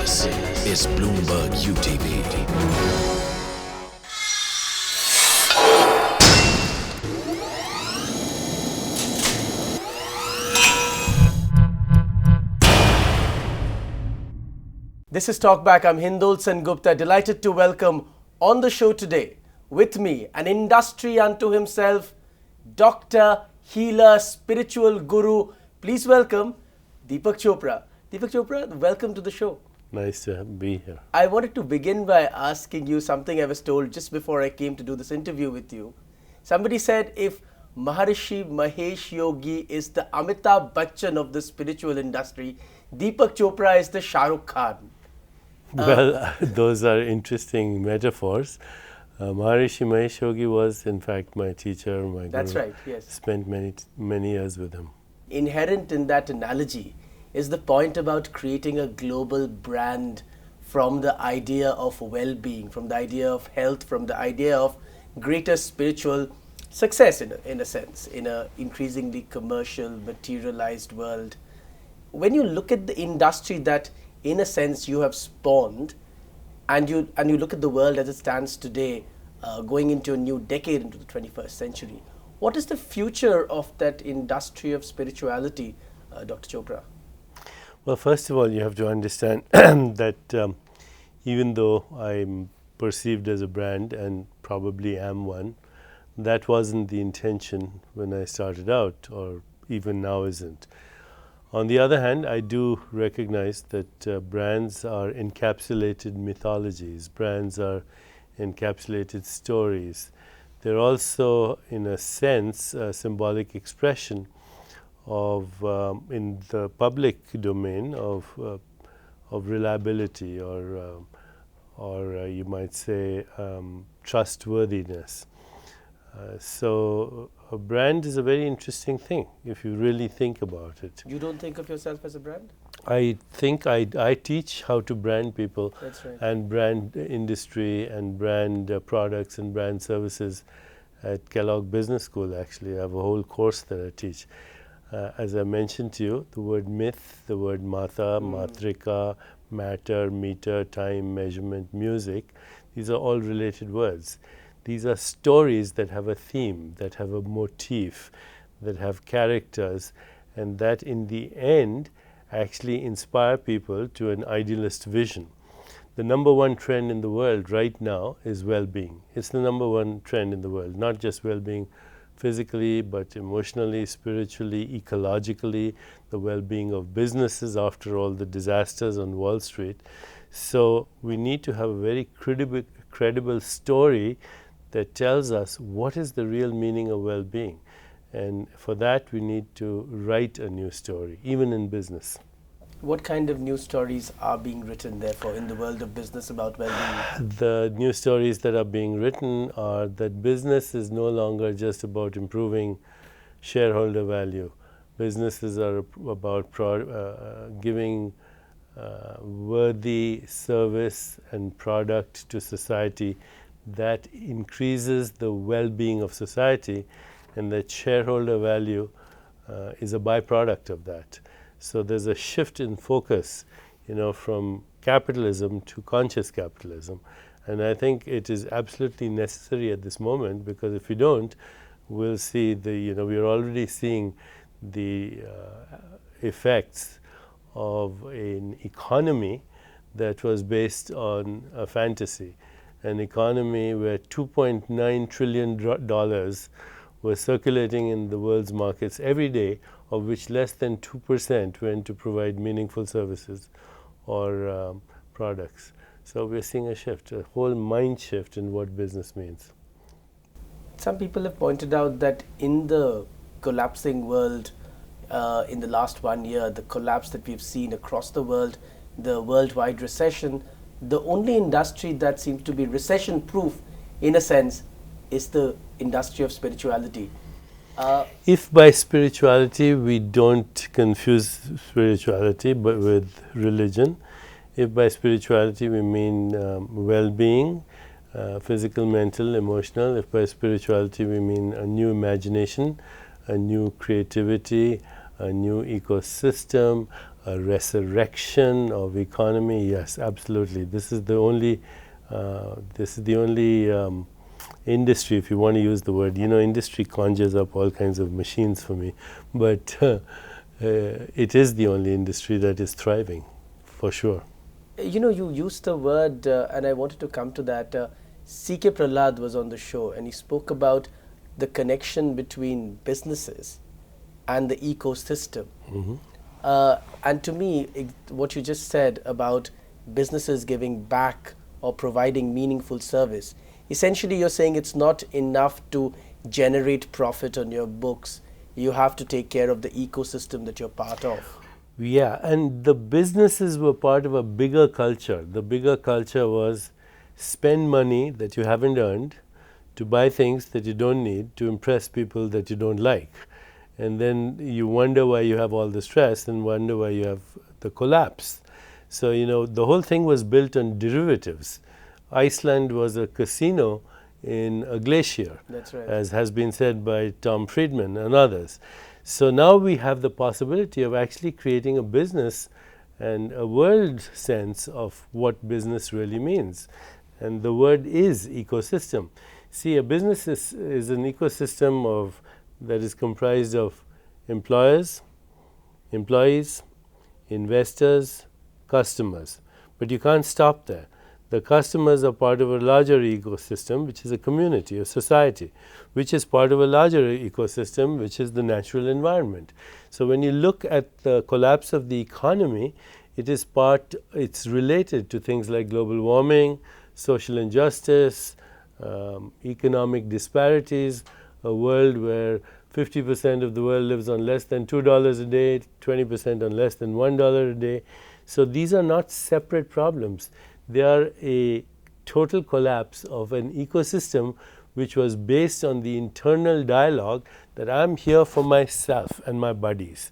This is Bloomberg UTV. This is Talkback. I'm Hindol Sengupta. Delighted to welcome on the show today with me an industry unto himself, doctor, healer, spiritual guru. Please welcome Deepak Chopra. Deepak Chopra, welcome to the show. Nice to be here. I wanted to begin by asking you something I was told just before I came to do this interview with you. Somebody said if Maharishi Mahesh Yogi is the Amitabh Bachchan of the spiritual industry, Deepak Chopra is the Shahrukh Khan. Well, those are interesting metaphors. Maharishi Mahesh Yogi was, in fact, my teacher, my That's guru. right, yes. Spent many years with him. Inherent in that analogy is the point about creating a global brand from the idea of well-being, from the idea of health, from the idea of greater spiritual success in a sense, in an increasingly commercial, materialized world. When you look at the industry that in a sense you have spawned, and you look at the world as it stands today, going into a new decade, into the 21st century, what is the future of that industry of spirituality, Dr. Chopra? Well, first of all, you have to understand that even though I'm perceived as a brand and probably am one, that wasn't the intention when I started out, or even now isn't. On the other hand, I do recognize that brands are encapsulated mythologies, brands are encapsulated stories. They're also, in a sense, a symbolic expression of, in the public domain, of reliability or you might say trustworthiness. So a brand is a very interesting thing if you really think about it. You don't think of yourself as a brand? I think I teach how to brand people. That's right. And brand industry and brand products and brand services at Kellogg Business School. Actually, I have a whole course that I teach. As I mentioned to you, the word myth, the word matha, matrika, matter, meter, time, measurement, music, these are all related words. These are stories that have a theme, that have a motif, that have characters, and that in the end actually inspire people to an idealist vision. The number one trend in the world right now is well-being. It's the number one trend in the world, not just well-being physically, but emotionally, spiritually, ecologically, the well-being of businesses after all the disasters on Wall Street. So we need to have a very credible story that tells us what is the real meaning of well-being. And for that, we need to write a new story, even in business. What kind of new stories are being written, therefore, in the world of business about well-being? The new stories that are being written are that business is no longer just about improving shareholder value. Businesses are about giving worthy service and product to society that increases the well-being of society, and that shareholder value is a byproduct of that. So there's a shift in focus, from capitalism to conscious capitalism. And I think it is absolutely necessary at this moment, because if we don't, we'll see we're already seeing the effects of an economy that was based on a fantasy, an economy where $2.9 trillion was circulating in the world's markets every day, of which less than 2% went to provide meaningful services or products. So we're seeing a shift, a whole mind shift in what business means. Some people have pointed out that in the collapsing world, in the last 1 year, the collapse that we've seen across the world, the worldwide recession, the only industry that seems to be recession-proof, in a sense, is the industry of spirituality. If by spirituality we don't confuse spirituality but with religion, if by spirituality we mean well-being, physical, mental, emotional, if by spirituality we mean a new imagination, a new creativity, a new ecosystem, a resurrection of economy, yes, absolutely. This is the only industry, if you want to use the word. Industry conjures up all kinds of machines for me, but it is the only industry that is thriving, for sure. You used the word, and I wanted to come to that. C.K. Prahlad was on the show, and he spoke about the connection between businesses and the ecosystem. And to me, what you just said about businesses giving back or providing meaningful service, essentially you're saying it's not enough to generate profit on your books. You have to take care of the ecosystem that you're part of. Yeah, and the businesses were part of a bigger culture. The bigger culture was spend money that you haven't earned to buy things that you don't need to impress people that you don't like. And then you wonder why you have all the stress and wonder why you have the collapse. So, the whole thing was built on derivatives. Iceland was a casino in a glacier, That's right, as has been said by Tom Friedman and others. So now we have the possibility of actually creating a business and a world sense of what business really means. And the word is ecosystem. See, a business is an ecosystem that is comprised of employers, employees, investors, customers. But you can't stop there. The customers are part of a larger ecosystem, which is a community, a society, which is part of a larger ecosystem, which is the natural environment. So when you look at the collapse of the economy, it's related to things like global warming, social injustice, economic disparities, a world where 50% of the world lives on less than $2 a day, 20% on less than $1 a day. So these are not separate problems. They are a total collapse of an ecosystem which was based on the internal dialogue that I'm here for myself and my buddies.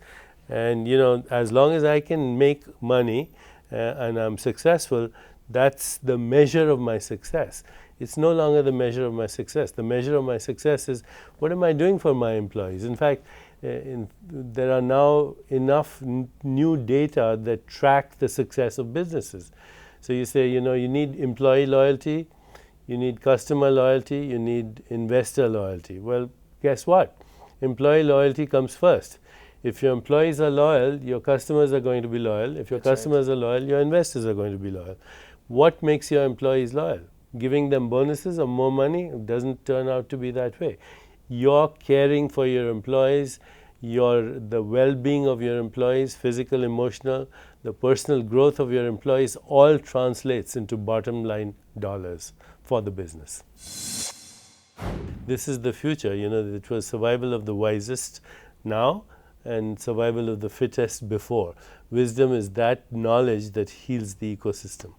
And as long as I can make money and I'm successful, that's the measure of my success. It's no longer the measure of my success. The measure of my success is, what am I doing for my employees? In fact, there are now enough new data that track the success of businesses. So you say, you need employee loyalty, you need customer loyalty, you need investor loyalty. Well, guess what? Employee loyalty comes first. If your employees are loyal, your customers are going to be loyal. If your customers are loyal, your investors are going to be loyal. What makes your employees loyal? Giving them bonuses or more money? It doesn't turn out to be that way. You're caring for your employees, the well-being of your employees, physical, emotional, the personal growth of your employees, all translates into bottom line dollars for the business. This is the future. It was survival of the wisest now and survival of the fittest before. Wisdom is that knowledge that heals the ecosystem.